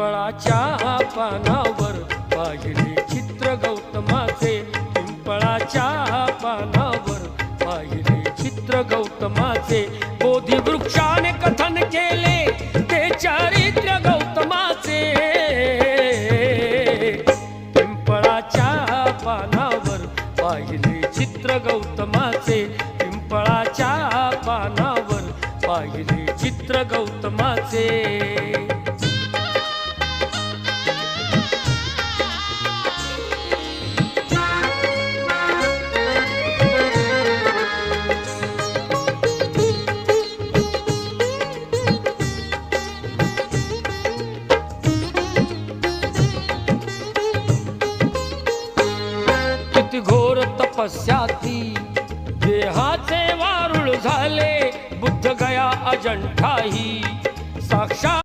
पिंपळाच्या पानावर पाहिले चित्र गौतमाचे, पिंपळाच्या पानावर पाहिले चित्र गौतमाचे, बोधी वृक्षाने कथन केले ते चारित्र्य गौतमाचे, पिंपळाच्या पानावर पाहिले चित्र गौतमाचे, पिंपळाच्या पानावर पाहिले चित्र गौतमाचे। किती घोर तपस्याती देहाचे वारुळ झाले, बुद्ध गया अजंठाही साक्षात